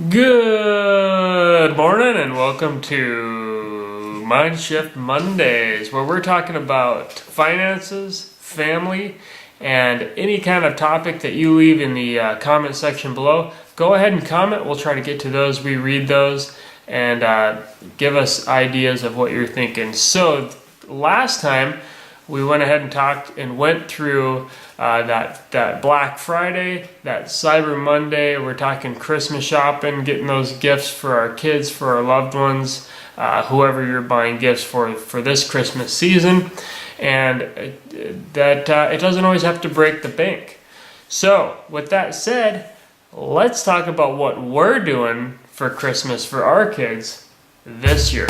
Good morning and welcome to Mindshift Mondays, where we're talking about finances, family, and any kind of topic that you leave in the comment section below. Go ahead and comment. We'll try to get to those. We read those and give us ideas of what you're thinking. So last time we went ahead and talked and went through that Black Friday, that Cyber Monday. We're talking Christmas shopping, getting those gifts for our kids, for our loved ones, whoever you're buying gifts for this Christmas season. And that it doesn't always have to break the bank. So with that said, let's talk about what we're doing for Christmas for our kids this year.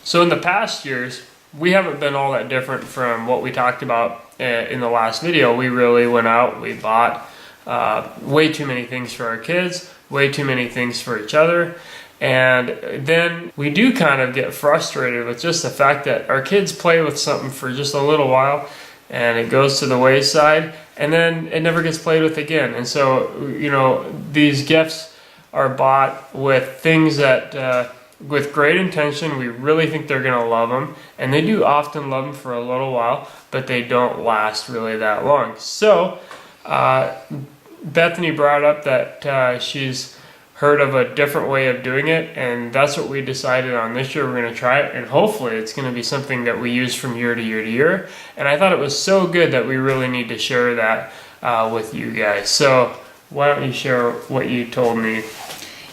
So in the past years, we haven't been all that different from what we talked about in the last video. We really went out, we bought way too many things for our kids, way too many things for each other. And then we do kind of get frustrated with just the fact that our kids play with something for just a little while and it goes to the wayside and then it never gets played with again. And so, you know, these gifts are bought with things that with great intention. We really think they're going to love them, and they do often love them for a little while, but they don't last really that long. So Bethany brought up that she's heard of a different way of doing it, and that's what we decided on this year. We're going to try it, and hopefully it's going to be something that we use from year to year to year. And I thought it was so good that we really need to share that with you guys. So why don't you share what you told me?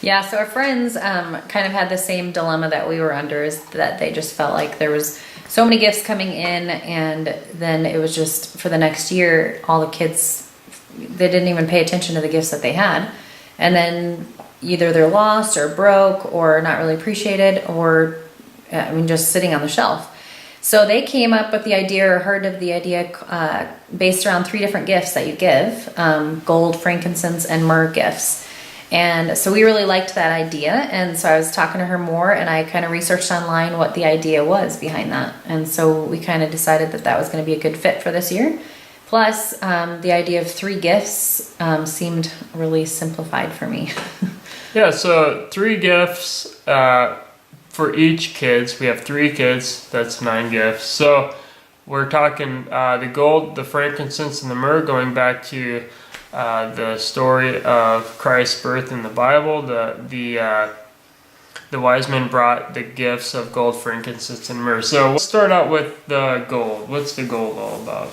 Yeah, so our friends kind of had the same dilemma that we were under, is that they just felt like there was so many gifts coming in, and then it was just for the next year, all the kids, they didn't even pay attention to the gifts that they had. And then either they're lost or broke or not really appreciated or, just sitting on the shelf. So they came up with the idea, or heard of the idea, based around 3 different gifts that you give, gold, frankincense, and myrrh gifts. And so we really liked that idea, and so I was talking to her more, and I kind of researched online what the idea was behind that. And so we kind of decided that that was going to be a good fit for this year. Plus, the idea of 3 gifts seemed really simplified for me. Yeah, so 3 gifts for each kids. We have 3 kids, that's 9 gifts. So we're talking the gold, the frankincense, and the myrrh, going back to the story of Christ's birth in the Bible. The wise men brought the gifts of gold, frankincense, and myrrh. So let's start out with the gold. What's the gold all about?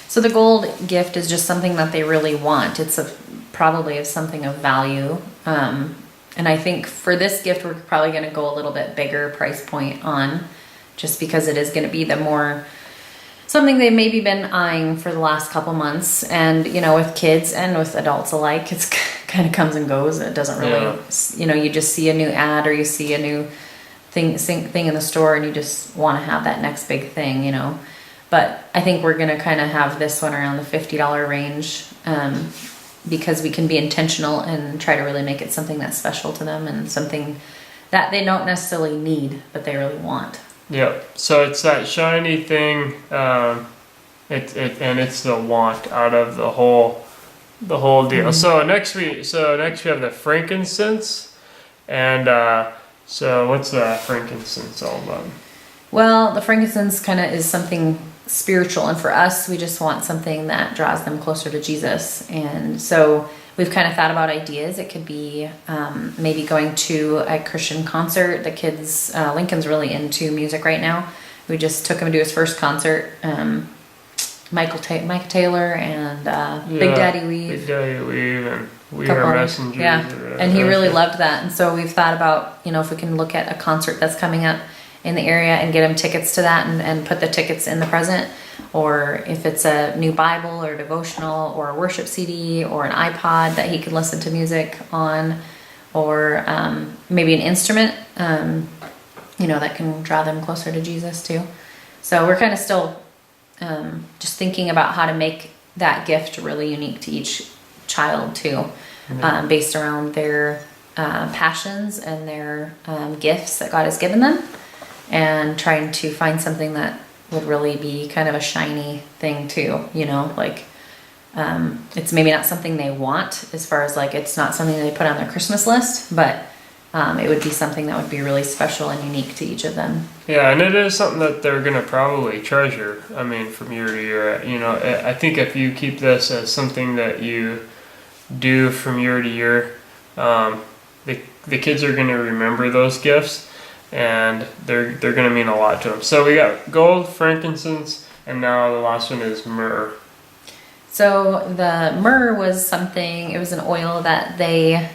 So the gold gift is just something that they really want. It's probably of something of value. And I think for this gift, we're probably going to go a little bit bigger price point on, just because it is going to be the more something they've maybe been eyeing for the last couple months. And, with kids and with adults alike, it's kind of comes and goes. It doesn't really, you just see a new ad or you see a new thing in the store and you just want to have that next big thing, But I think we're going to kind of have this one around the $50 range, because we can be intentional and try to really make it something that's special to them and something that they don't necessarily need, but they really want. Yeah, so it's that shiny thing, and it's the want out of the whole deal. Mm-hmm. So next we have the frankincense, and so what's the frankincense all about? Well, the frankincense kind of is something spiritual, and for us, we just want something that draws them closer to Jesus. And so we've kind of thought about ideas. It could be maybe going to a Christian concert. The kids, Lincoln's really into music right now. We just took him to his first concert. Mike Taylor and Big Daddy Weave. Big Daddy Weave and We Are Messengers. Yeah, and he really loved that. And so we've thought about, if we can look at a concert that's coming up in the area and get him tickets to that and put the tickets in the present. Or if it's a new Bible or devotional or a worship CD or an iPod that he could listen to music on, or maybe an instrument, that can draw them closer to Jesus too. So we're kind of still just thinking about how to make that gift really unique to each child too, based around their passions and their gifts that God has given them, and trying to find something that would really be kind of a shiny thing too, it's maybe not something they want, as far as it's not something they put on their Christmas list, but it would be something that would be really special and unique to each of them. Yeah, and it is something that they're going to probably treasure, from year to year. I think if you keep this as something that you do from year to year, the kids are going to remember those gifts, and they're going to mean a lot to them. So we got gold, frankincense, and now the last one is myrrh. So the myrrh was it was an oil that they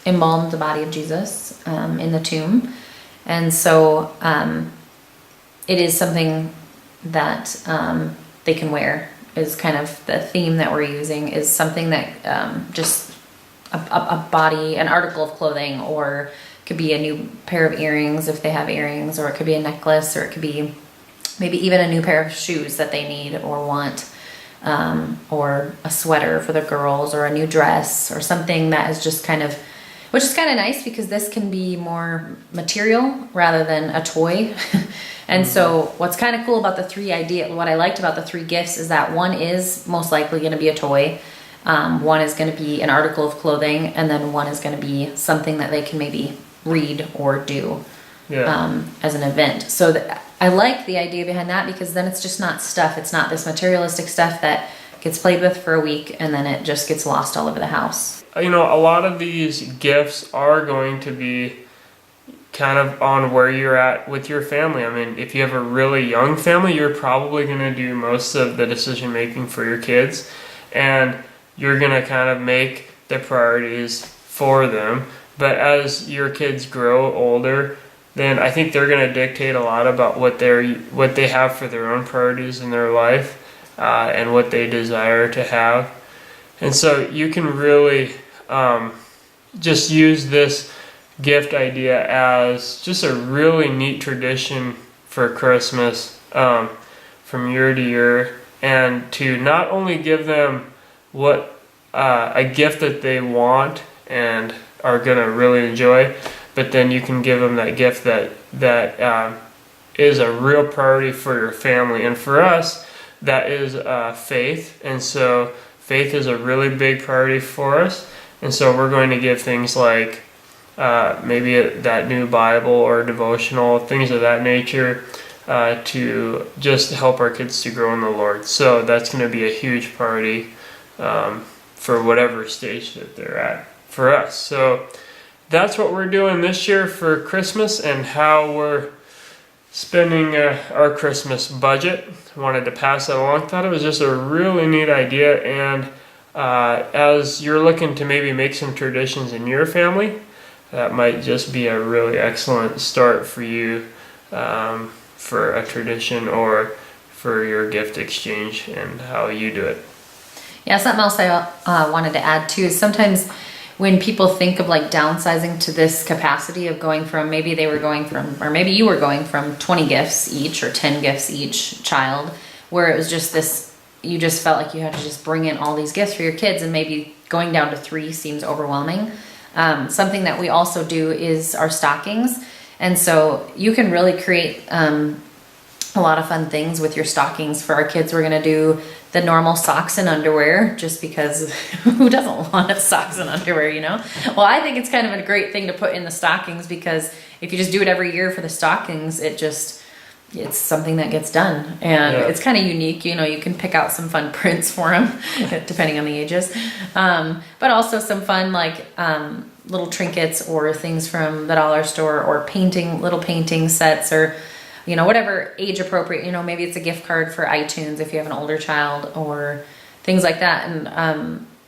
embalmed the body of Jesus in the tomb. And so it is something that they can wear, is kind of the theme that we're using, is something that just a body, an article of clothing, or it could be a new pair of earrings if they have earrings, or it could be a necklace, or it could be maybe even a new pair of shoes that they need or want, or a sweater for the girls, or a new dress, or something that is just which is kind of nice, because this can be more material rather than a toy. And so what's kind of cool about what I liked about the 3 gifts is that one is most likely going to be a toy, one is going to be an article of clothing, and then one is going to be something that they can maybe read or do as an event. So I like the idea behind that, because then it's just not stuff. It's not this materialistic stuff that gets played with for a week and then it just gets lost all over the house. A lot of these gifts are going to be kind of on where you're at with your family. If you have a really young family, you're probably going to do most of the decision making for your kids, and you're going to kind of make the priorities for them. But as your kids grow older, then I think they're going to dictate a lot about what they have for their own priorities in their life, and what they desire to have. And so you can really just use this gift idea as just a really neat tradition for Christmas, from year to year, and to not only give them a gift that they want and are going to really enjoy, but then you can give them that gift that is a real priority for your family. And for us, that is faith. And so faith is a really big priority for us. And so we're going to give things like maybe that new Bible or devotional, things of that nature, to just help our kids to grow in the Lord. So that's going to be a huge priority for whatever stage that they're at for us. So that's what we're doing this year for Christmas, and how we're spending our Christmas budget. I wanted to pass that along. Thought it was just a really neat idea, and as you're looking to maybe make some traditions in your family, that might just be a really excellent start for you, for a tradition or for your gift exchange and how you do it. Yeah, something else I wanted to add too is sometimes when people think of downsizing to this capacity of going from, maybe you were going from 20 gifts each or 10 gifts each child, where it was just this, you just felt like you had to just bring in all these gifts for your kids, and maybe going down to 3 seems overwhelming. Something that we also do is our stockings. And so you can really create a lot of fun things with your stockings. For our kids, we're going to do the normal socks and underwear, just because who doesn't want socks and underwear, Well, I think it's kind of a great thing to put in the stockings, because if you just do it every year for the stockings, it's something that gets done, and it's kind of unique. You can pick out some fun prints for them, depending on the ages, but also some fun little trinkets or things from the dollar store, or little painting sets, or whatever age appropriate. Maybe it's a gift card for iTunes if you have an older child, or things like that.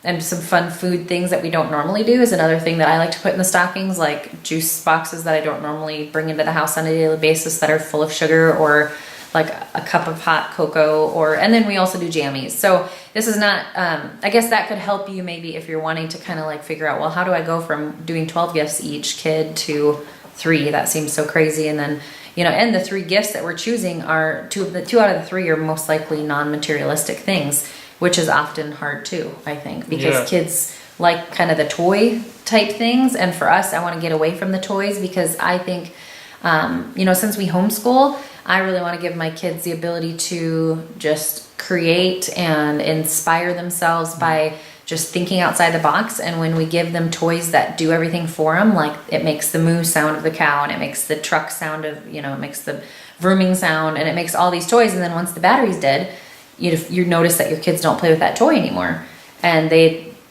And some fun food things that we don't normally do is another thing that I like to put in the stockings, like juice boxes that I don't normally bring into the house on a daily basis that are full of sugar, or like a cup of hot cocoa, and then we also do jammies. So this is not, I guess that could help you maybe if you're wanting to kind of like figure out, well, how do I go from doing 12 gifts each kid to 3? That seems so crazy. And then, and the 3 gifts that we're choosing are two out of the 3 are most likely non-materialistic things, which is often hard too, I think, because kids like kind of the toy type things. And for us, I want to get away from the toys because I think, since we homeschool, I really want to give my kids the ability to just create and inspire themselves by just thinking outside the box. And when we give them toys that do everything for them, like it makes the moo sound of the cow, and it makes the truck sound of, it makes the vrooming sound, and it makes all these toys. And then once the battery's dead, you notice that your kids don't play with that toy anymore. And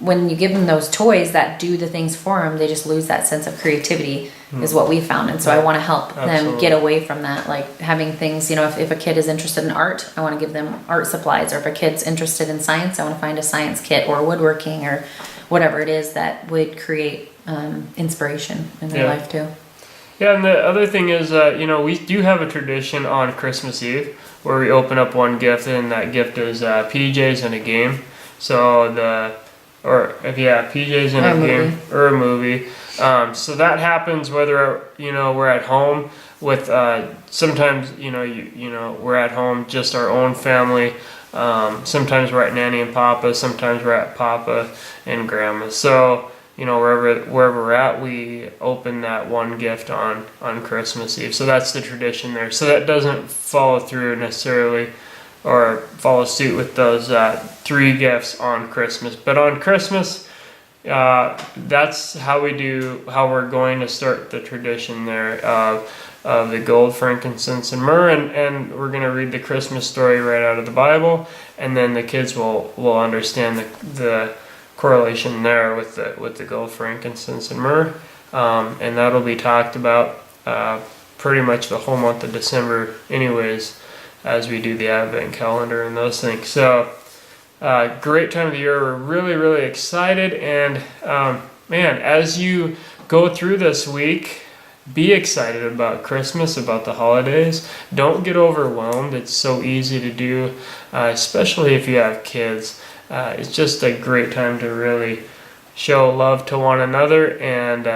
when you give them those toys that do the things for them, they just lose that sense of creativity, is what we found. And so I want to help them get away from that, like having things, if a kid is interested in art, I want to give them art supplies. Or if a kid's interested in science, I want to find a science kit or woodworking or whatever it is that would create inspiration in their life too. Yeah, and the other thing is, we do have a tradition on Christmas Eve where we open up one gift, and that gift is PJs and a game. So PJs in a game or a movie. So that happens whether we're at home with sometimes we're at home just our own family. Sometimes we're at Nanny and Papa. Sometimes we're at Papa and Grandma. So wherever we're at, we open that one gift on Christmas Eve. So that's the tradition there. So that doesn't follow through necessarily, or follow suit with those 3 gifts on Christmas. But on Christmas, that's how we're going to start the tradition there of the gold, frankincense, and myrrh. And we're going to read the Christmas story right out of the Bible, and then the kids will understand the correlation there with the gold, frankincense, and myrrh. And that'll be talked about pretty much the whole month of December anyways, as we do the Advent calendar and those things. So, great time of the year. We're really, really excited. And, as you go through this week, be excited about Christmas, about the holidays. Don't get overwhelmed. It's so easy to do, especially if you have kids. It's just a great time to really show love to one another. And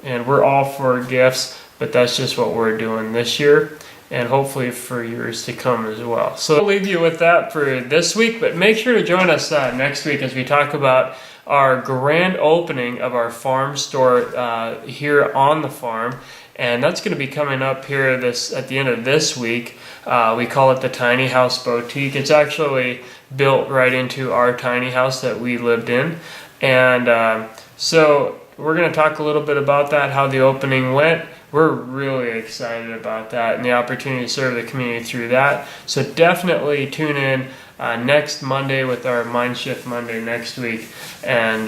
we're all for gifts, but that's just what we're doing this year, and hopefully for years to come as well. So I'll leave you with that for this week, but make sure to join us next week as we talk about our grand opening of our farm store here on the farm. And that's going to be coming up here at the end of this week. We call it the Tiny House Boutique. It's actually built right into our tiny house that we lived in. And so we're going to talk a little bit about that, how the opening went. We're really excited about that and the opportunity to serve the community through that. So definitely tune in next Monday with our Mindshift Monday next week, and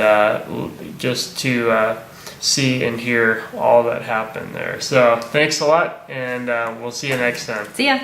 just to see and hear all that happened there. So thanks a lot, and we'll see you next time. See ya.